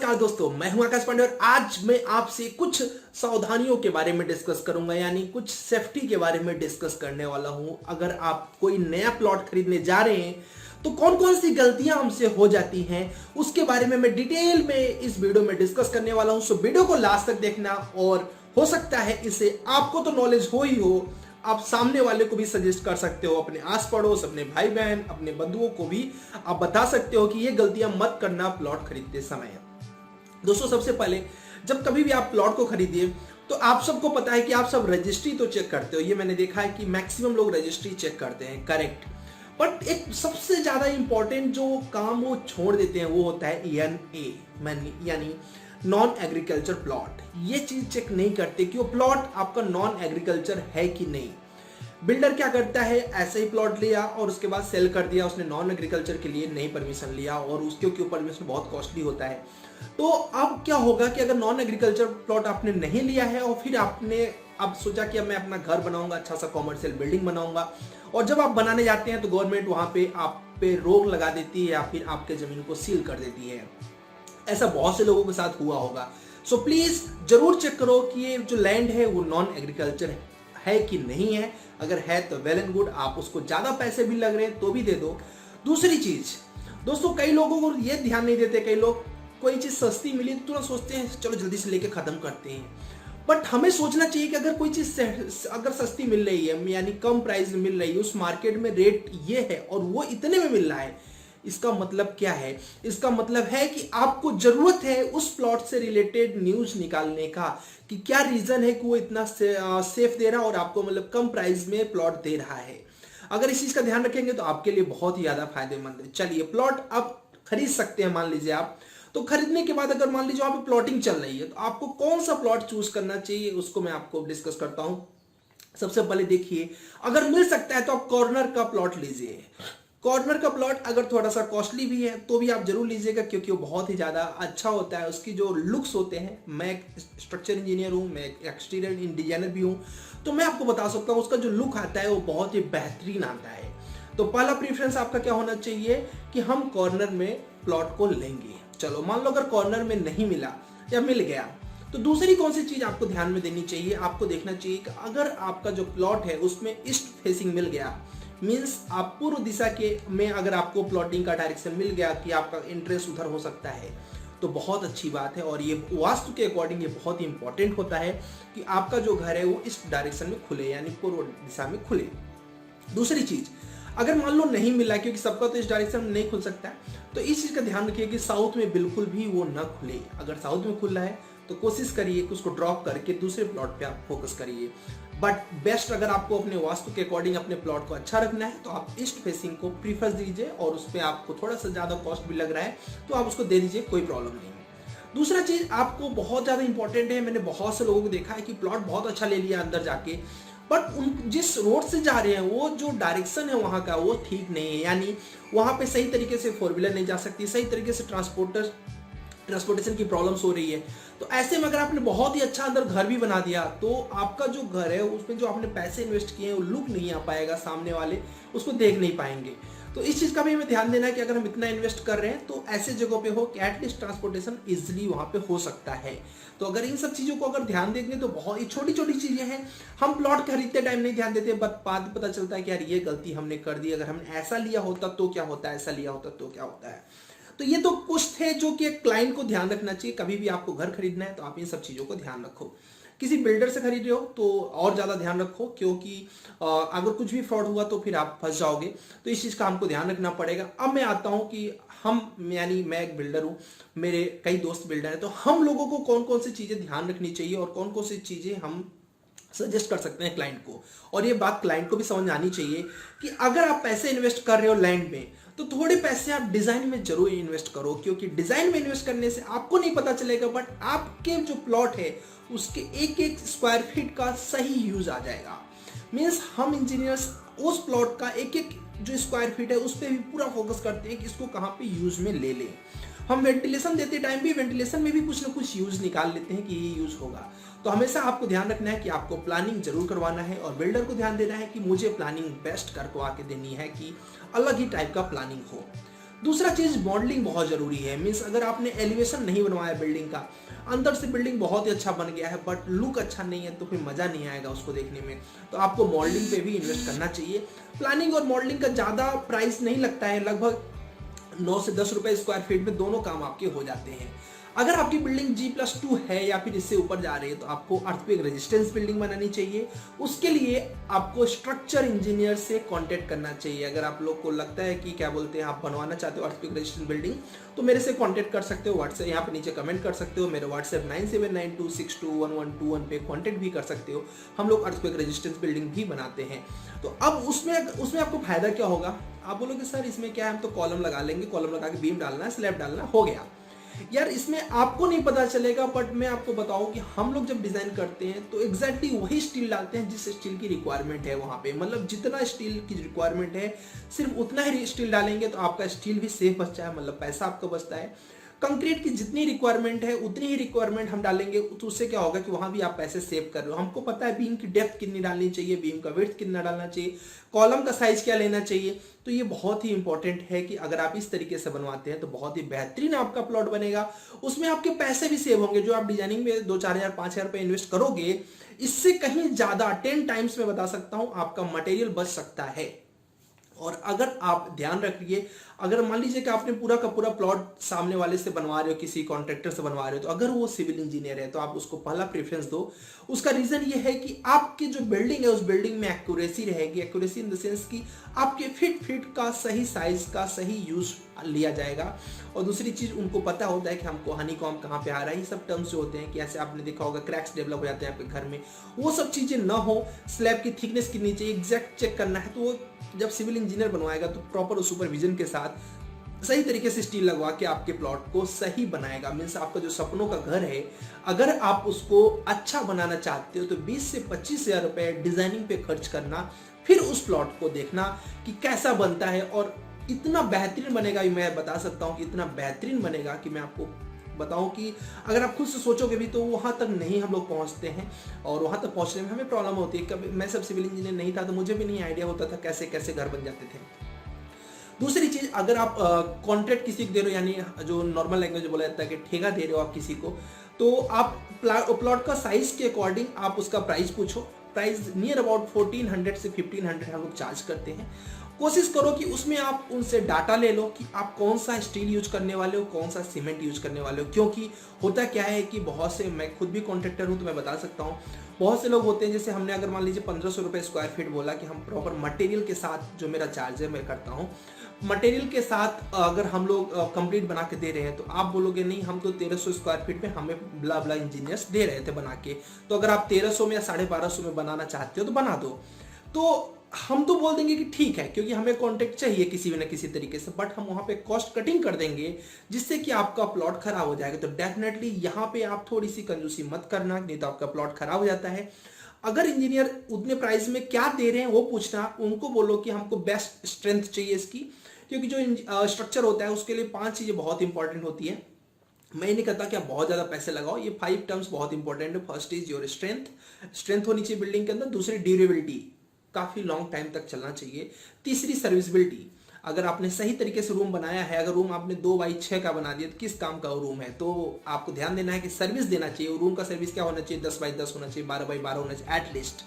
नमस्कार दोस्तों, मैं हूं आकाश पांडे और आज मैं आपसे कुछ सावधानियों के बारे में डिस्कस करूंगा, यानी कुछ सेफ्टी के बारे में डिस्कस करने वाला हूं। अगर आप कोई नया प्लॉट खरीदने जा रहे हैं तो कौन कौन सी गलतियां हमसे हो जाती हैं उसके बारे में मैं डिटेल में इस वीडियो में डिस्कस करने वाला हूं। सो वीडियो को लास्ट तक देखना और हो सकता है इससे आपको तो नॉलेज हो ही हो, आप सामने वाले को भी सजेस्ट कर सकते हो, अपने आस पड़ोस, अपने भाई बहन, अपने बंधुओं को भी आप बता सकते हो कि ये गलतियां मत करना प्लॉट खरीदते समय। दोस्तों, सबसे पहले जब कभी भी आप प्लॉट को खरीदिए तो आप सबको पता है कि आप सब रजिस्ट्री तो चेक करते हो। ये मैंने देखा है कि मैक्सिमम लोग रजिस्ट्री चेक करते हैं, करेक्ट। बट एक सबसे ज्यादा इंपॉर्टेंट जो काम वो छोड़ देते हैं वो होता है ENA, यानी नॉन एग्रीकल्चर प्लॉट। ये चीज चेक नहीं करते कि वो प्लॉट आपका नॉन एग्रीकल्चर है कि नहीं। बिल्डर क्या करता है, ऐसे ही प्लॉट लिया और उसके बाद सेल कर दिया। उसने नॉन एग्रीकल्चर के लिए नहीं परमिशन लिया और उसके परमिशन बहुत कॉस्टली होता है। तो अब क्या होगा कि अगर नॉन एग्रीकल्चर प्लॉट आपने नहीं लिया है और फिर आपने अब सोचा कि अब मैं अपना घर बनाऊंगा, अच्छा सा कॉमर्शियल बिल्डिंग बनाऊंगा, और जब आप बनाने जाते हैं तो गवर्नमेंट वहां पे आप पे रोक लगा देती है या फिर आपके जमीन को सील कर देती है। ऐसा बहुत से लोगों के साथ हुआ होगा। सो प्लीज जरूर चेक करो कि ये जो लैंड है वो नॉन एग्रीकल्चर है कि नहीं है। अगर है तो वेल एंड गुड, आप उसको ज्यादा पैसे भी लग रहे हैं तो भी दे दो। दूसरी चीज दोस्तों, कई लोगों को ये ध्यान नहीं देते, कई लोग कोई चीज सस्ती मिली तो तुरंत सोचते हैं चलो जल्दी से लेके खत्म करते हैं। बट हमें सोचना चाहिए कि अगर कोई चीज अगर सस्ती मिल रही है, यानी कम प्राइस में मिल रही है, उस मार्केट में रेट ये है और वो इतने में मिल रहा है, इसका मतलब क्या है? इसका मतलब है कि आपको जरूरत है उस प्लॉट से रिलेटेड न्यूज निकालने का कि क्या रीजन है कि वो इतना सेफ दे रहा है और आपको मतलब कम प्राइस में प्लॉट दे रहा है। अगर इस चीज का ध्यान रखेंगे तो आपके लिए बहुत ही ज्यादा फायदेमंद है। चलिए, प्लॉट अब खरीद सकते हैं। मान लीजिए आप तो खरीदने के बाद अगर मान लीजिए वहां पे प्लॉटिंग चल रही है तो आपको कौन सा प्लॉट चूज करना चाहिए उसको मैं आपको डिस्कस करता हूं। सबसे पहले देखिए, अगर मिल सकता है तो आप कॉर्नर का प्लॉट लीजिए। कॉर्नर का प्लॉट अगर थोड़ा सा कॉस्टली भी है तो भी आप जरूर लीजिएगा, क्योंकि वो बहुत ही ज्यादा अच्छा होता है। उसकी जो लुक्स होते हैं, मैं एक स्ट्रक्चर इंजीनियर हूं, मैं एक एक्सटीरियर डिजाइनर भी हूं, तो मैं आपको बता सकता हूं उसका जो लुक आता है वो बहुत ही बेहतरीन आता है। तो पहला प्रेफरेंस आपका क्या होना चाहिए कि हम कॉर्नर में प्लॉट को लेंगे। चलो, मान लो अगर कॉर्नर में नहीं मिला या मिल गया तो दूसरी कौन सी चीज आपको ध्यान में देनी चाहिए? आपको देखना चाहिए कि अगर आपका जो प्लॉट है उसमें ईस्ट फेसिंग मिल गया, मींस आप पूर्व दिशा के में अगर आपको प्लॉटिंग का डायरेक्शन मिल गया कि आपका इंटरेस्ट उधर हो सकता है तो बहुत अच्छी बात है। और ये वास्तु के अकॉर्डिंग ये बहुत ही इंपॉर्टेंट होता है कि आपका जो घर है वो इस डायरेक्शन में खुले, यानी पूर्व दिशा में खुले। दूसरी चीज, अगर मान लो नहीं मिला, क्योंकि सबका तो इस डायरेक्शन में नहीं खुल सकता है, तो इस चीज का ध्यान रखिए कि साउथ में बिल्कुल भी वो ना खुले। अगर साउथ में खुल रहा है तो कोशिश करिए कि उसको ड्रॉप करके दूसरे प्लॉट पे आप फोकस करिए। बट बेस्ट, अगर आपको अपने वास्तु के अकॉर्डिंग अपने प्लॉट को अच्छा रखना है तो आप ईस्ट फेसिंग को प्रीफर दीजिए, और उस पर आपको थोड़ा सा ज्यादा कॉस्ट भी लग रहा है तो आप उसको दे दीजिए, कोई प्रॉब्लम नहीं है। दूसरा चीज आपको बहुत ज्यादा इंपॉर्टेंट है, मैंने बहुत से लोगों को देखा है कि प्लॉट बहुत अच्छा ले लिया अंदर जाके, बट उन जिस रोड से जा रहे हैं वो जो डायरेक्शन है वहां का वो ठीक नहीं है, यानी वहां पे सही तरीके से फोर व्हीलर नहीं जा सकती, सही तरीके से ट्रांसपोर्टेशन की प्रॉब्लम्स हो रही है। तो ऐसे में अगर आपने बहुत ही अच्छा अंदर घर भी बना दिया तो आपका जो घर है उसमें जो आपने पैसे इन्वेस्ट किए हैं वो लुक नहीं आ पाएगा, सामने वाले उसको देख नहीं पाएंगे। तो इस चीज का भी हमें ध्यान देना है कि अगर हम इतना इन्वेस्ट कर रहे हैं तो ऐसे जगहों पे हो कि एटलीस्ट ट्रांसपोर्टेशन इजिली वहां पे हो सकता है। तो अगर इन सब चीजों को अगर ध्यान देंगे तो बहुत ही छोटी छोटी चीजें हैं, हम प्लॉट खरीदते टाइम नहीं ध्यान देते, बट बाद पता चलता है कि यार ये गलती हमने कर दी, अगर हमने ऐसा लिया होता तो क्या होता है, ऐसा लिया होता तो क्या होता है। तो ये तो कुछ थे जो कि एक क्लाइंट को ध्यान रखना चाहिए। कभी भी आपको घर खरीदना है तो आप इन सब चीजों को ध्यान रखो। किसी बिल्डर से खरीद रहे हो तो और ज्यादा ध्यान रखो, क्योंकि अगर कुछ भी फ्रॉड हुआ तो फिर आप फंस जाओगे। तो इस चीज का हमको ध्यान रखना पड़ेगा। अब मैं आता हूं कि हम, यानी मैं एक बिल्डर हूं, मेरे कई दोस्त बिल्डर हैं, तो हम लोगों को कौन कौन सी चीजें ध्यान रखनी चाहिए और कौन कौन सी चीजें हम सजेस्ट कर सकते हैं क्लाइंट को। और ये बात क्लाइंट को भी समझ आनी चाहिए कि अगर आप पैसे इन्वेस्ट कर रहे हो लैंड में तो थोड़े पैसे आप डिजाइन में जरूर इन्वेस्ट करो, क्योंकि डिजाइन में इन्वेस्ट करने से आपको नहीं पता चलेगा बट आपके जो प्लॉट है उसके एक एक स्क्वायर फीट का सही यूज आ जाएगा। मीन्स हम इंजीनियर्स उस प्लॉट का एक एक जो स्क्वायर फीट है उस पर भी पूरा फोकस करते हैं कि इसको कहाँ पे यूज में ले लें। हम वेंटिलेशन देते टाइम भी वेंटिलेशन में भी कुछ ना कुछ यूज निकाल लेते हैं कि ये यूज होगा। तो हमेशा आपको ध्यान रखना है कि आपको प्लानिंग जरूर करवाना है और बिल्डर को ध्यान देना है कि मुझे प्लानिंग बेस्ट करवा के देनी है, कि अलग ही टाइप का प्लानिंग हो। दूसरा चीज मॉडलिंग बहुत जरूरी है। मीन्स अगर आपने एलिवेशन नहीं बनवाया बिल्डिंग का, अंदर से बिल्डिंग बहुत ही अच्छा बन गया है बट लुक अच्छा नहीं है, तो फिर मजा नहीं आएगा उसको देखने में। तो आपको मॉडलिंग पे भी इन्वेस्ट करना चाहिए। प्लानिंग और मॉडलिंग का ज्यादा प्राइस नहीं लगता है, लगभग 9 से 10 रुपए स्क्वायर फीट में दोनों काम आपके हो जाते हैं। अगर आपकी बिल्डिंग G+2 है या फिर इससे ऊपर जा रही है तो आपको अर्थक्वेक रेजिस्टेंस बिल्डिंग बनानी चाहिए। उसके लिए आपको स्ट्रक्चर इंजीनियर से कांटेक्ट करना चाहिए। अगर आप लोग को लगता है कि क्या बोलते हैं, आप बनवाना चाहते हो अर्थक्वेक रेजिस्टेंस बिल्डिंग, तो मेरे से कांटेक्ट कर सकते हो। व्हाट्सएप यहाँ पे नीचे कमेंट कर सकते हो, मेरे व्हाट्सएप 9792621121 पे कांटेक्ट भी कर सकते हो। हम लोग अर्थक्वेक रेजिस्टेंस बिल्डिंग भी बनाते हैं। तो अब उसमें आपको फायदा क्या होगा? आप बोलोगे सर इसमें क्या है, हम तो कॉलम लगा लेंगे, कॉलम लगा के बीम डालना है, स्लैब डालना, हो गया। यार इसमें आपको नहीं पता चलेगा, बट मैं आपको बताऊं कि हम लोग जब डिजाइन करते हैं तो एग्जैक्टली वही स्टील डालते हैं जिस स्टील की रिक्वायरमेंट है वहां पे। मतलब जितना स्टील की रिक्वायरमेंट है सिर्फ उतना ही स्टील डालेंगे तो आपका स्टील भी सेफ बचता है, मतलब पैसा आपका बचता है। कंक्रीट की जितनी रिक्वायरमेंट है उतनी ही रिक्वायरमेंट हम डालेंगे, तो उससे क्या होगा कि वहां भी आप पैसे सेव कर रहे हो। हमको पता है बीम की डेप्थ कितनी डालनी चाहिए, बीम का विड्थ कितना डालना चाहिए, कॉलम का साइज क्या लेना चाहिए। तो ये बहुत ही इंपॉर्टेंट है कि अगर आप इस तरीके से बनवाते हैं तो बहुत ही बेहतरीन आपका प्लॉट बनेगा। उसमें आपके पैसे भी सेव होंगे। जो आप डिजाइनिंग में 2-4 हजार 5,000 रुपए इन्वेस्ट करोगे, इससे कहीं ज्यादा 10 टाइम्स में बता सकता हूं आपका मटेरियल बच सकता है। और अगर आप ध्यान रखिए, अगर मान लीजिए कि आपने पूरा का पूरा प्लॉट सामने वाले से बनवा रहे हो, किसी कॉन्ट्रैक्टर से बनवा रहे हो, तो अगर वो सिविल इंजीनियर है तो आप उसको पहला प्रेफरेंस दो। उसका रीजन ये है कि आपकी जो बिल्डिंग है उस बिल्डिंग में एक्यूरेसी रहेगी। एक्यूरेसी इन द सेंस कि आपके फीट का सही साइज का सही यूज लिया जाएगा। और दूसरी चीज, उनको पता होता है कि हमको हनी कॉम्ब कहाँ पे आ रहा है। ये सब टर्म्स जो होते हैं कि ऐसे आपने देखा होगा क्रैक्स डेवलप हो जाते हैं आपके घर में, वो सब चीजें ना हो। स्लैब की थिकनेस कितनी चाहिए एग्जैक्ट चेक करना है। तो वो जब सिविल इंजीनियर बनवाएगा तो प्रॉपर सुपरविजन के साथ सही तरीके से स्टील लगवा के आपके प्लॉट को सही बनाएगा। मीन्स आपका जो सपनों का घर है, अगर आप उसको अच्छा बनाना चाहते हो तो 20 से 25 हजार रुपए डिजाइनिंग पे खर्च करना, फिर उस प्लॉट को देखना कि कैसा बनता है। और इतना बेहतरीन बनेगा, मैं बता सकता हूँ कि इतना बेहतरीन बनेगा कि मैं आपको बताऊं कि अगर आप खुद से सोचोगे भी तो वहां तक नहीं हम लोग पहुंचते हैं। और वहां तक पहुंचने में हमें प्रॉब्लम होती है। कभी मैं सब सिविल इंजीनियर नहीं था तो मुझे भी नहीं आइडिया होता था कैसे कैसे घर बन जाते थे। दूसरी चीज, अगर आप कॉन्ट्रैक्ट किसी को दे रहे हो, यानी जो नॉर्मल लैंग्वेज बोला जाता है कि ठेका दे रहे हो आप किसी को, तो आप प्लॉट का साइज के अकॉर्डिंग आप उसका प्राइस पूछो। प्राइस नियर अबाउट 1400 से 1500 हम लोग चार्ज करते हैं। कोशिश करो कि उसमें आप उनसे डाटा ले लो कि आप कौन सा स्टील यूज करने वाले हो, कौन सा सीमेंट यूज करने वाले हो। क्योंकि होता क्या है कि बहुत से, मैं खुद भी कॉन्ट्रैक्टर हूं तो मैं बता सकता हूं, बहुत से लोग होते हैं, जैसे हमने अगर मान लीजिए 1500 रुपए स्क्वायर फीट बोला कि हम प्रॉपर मटेरियल के साथ, जो मेरा चार्ज है मैं करता हूँ, मटेरियल के साथ अगर हम लोग कंप्लीट बना के दे रहे हैं तो आप बोलोगे नहीं हम तो 1300 स्क्वायर फीट में हमें ब्ला ब्ला इंजीनियर्स दे रहे थे बना के। तो अगर आप 1300 में या 1250 में बनाना चाहते हो तो बना दो। तो हम तो बोल देंगे कि ठीक है, क्योंकि हमें कॉन्ट्रैक्ट चाहिए किसी भी ना किसी तरीके से, बट हम वहां पे कॉस्ट कटिंग कर देंगे जिससे कि आपका प्लॉट खराब हो जाएगा। तो डेफिनेटली यहाँ पे आप थोड़ी सी कंजूसी मत करना, नहीं तो आपका प्लॉट खराब हो जाता है। अगर इंजीनियर उतने प्राइस में क्या दे रहे हैं वो पूछना, उनको बोलो कि हमको बेस्ट स्ट्रेंथ चाहिए इसकी, क्योंकि जो स्ट्रक्चर होता है उसके लिए 5 चीजें बहुत इंपॉर्टेंट होती है। मैं नहीं कहता कि आप बहुत ज्यादा पैसे लगाओ, ये 5 टर्म्स बहुत इंपॉर्टेंट है। फर्स्ट इज योर स्ट्रेंथ होनी चाहिए बिल्डिंग के अंदर। दूसरी ड्यूरेबिलिटी, काफी लॉन्ग टाइम तक चलना चाहिए। तीसरी सर्विसबिलिटी, अगर आपने सही तरीके से रूम बनाया है, अगर रूम आपने 2x6 का बना दिया तो किस काम का रूम है, तो आपको ध्यान देना है कि सर्विस देना चाहिए। रूम का सर्विस क्या होना चाहिए, 10x10 होना चाहिए, 12x12 होना चाहिए एटलीस्ट।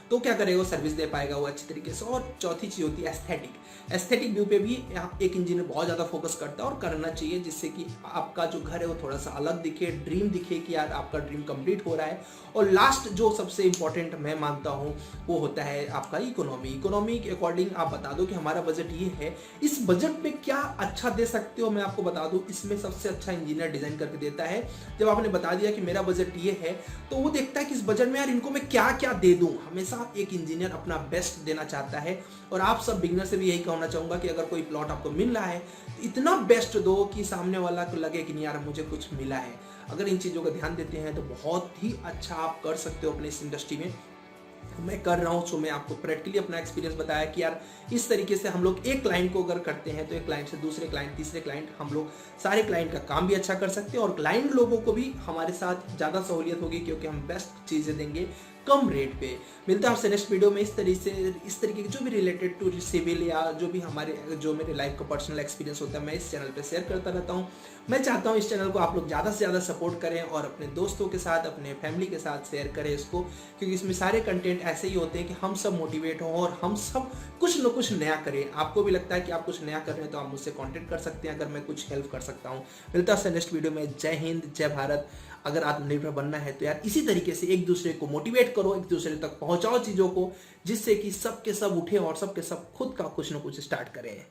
तो क्या करेगा, सर्विस दे पाएगा वो अच्छी तरीके से। और चौथी चीज होती है एस्थेटिक। एस्थेटिक व्यू पे भी एक इंजीनियर बहुत ज्यादा फोकस करता है और करना चाहिए, जिससे कि आपका जो घर है वो थोड़ा सा अलग दिखे, ड्रीम दिखे कि यार आपका ड्रीम कंप्लीट हो रहा है। और लास्ट जो सबसे इंपॉर्टेंट मैं मानता हूं वो होता है आपका इकोनॉमी। इकोनॉमी के अकॉर्डिंग आप बता दो कि हमारा बजट ये है, इस बजट में क्या अच्छा दे सकते हो। मैं आपको बता दूं, इसमें सबसे अच्छा इंजीनियर डिजाइन करके देता है। जब आपने बता दिया कि मेरा बजट ये है, तो वो देखता है कि इस बजट में यार इनको मैं क्या क्या दे दूं। हमेशा एक इंजीनियर अपना बेस्ट देना चाहता है। और आप सब बिगिनर से भी यही कहना चाहूंगा कि अगर कोई प्लॉट आपको मिल रहा है तो इतना बेस्ट दो कि सामने वाला को लगे कि नहीं यार मुझे कुछ मिला है। अगर इन चीजों का ध्यान देते हैं तो बहुत ही अच्छा आप कर सकते हो अपने इस इंडस्ट्री में। मैं कर रहा हूँ, सो मैं आपको प्रैक्टिकली अपना एक्सपीरियंस बताया कि यार इस तरीके से हम लोग एक क्लाइंट को अगर करते हैं तो एक क्लाइंट से दूसरे क्लाइंट, तीसरे क्लाइंट, हम लोग सारे क्लाइंट का काम भी अच्छा कर सकते हैं। और क्लाइंट लोगों को भी हमारे साथ ज़्यादा सहूलियत होगी क्योंकि हम बेस्ट चीज़ें देंगे, कम रेट पे। मिलता है आपसे नेक्स्ट वीडियो में। इस तरीके के जो भी रिलेटेड टू सिविल या जो भी जो मेरे लाइफ का पर्सनल एक्सपीरियंस होता है मैं इस चैनल पे शेयर करता रहता हूँ। मैं चाहता हूँ इस चैनल को आप लोग ज़्यादा से ज़्यादा सपोर्ट करें और अपने दोस्तों के साथ, अपने फैमिली के साथ शेयर करें इसको, क्योंकि इसमें सारे कंटेंट ऐसे ही होते हैं कि हम सब मोटिवेट हों और हम सब कुछ न कुछ नया करें। आपको भी लगता है कि आप कुछ नया कर रहे हैं तो आप मुझसे कॉन्टेक्ट कर सकते हैं अगर मैं कुछ हेल्प कर सकता हूँ। मिलता है नेक्स्ट वीडियो में। जय हिंद, जय भारत। अगर आत्मनिर्भर बनना है तो यार इसी तरीके से एक दूसरे को मोटिवेट करो, एक दूसरे तक पहुंचाओ चीज़ों को, जिससे कि सब के सब उठे और सब के सब खुद का कुछ न कुछ स्टार्ट करें।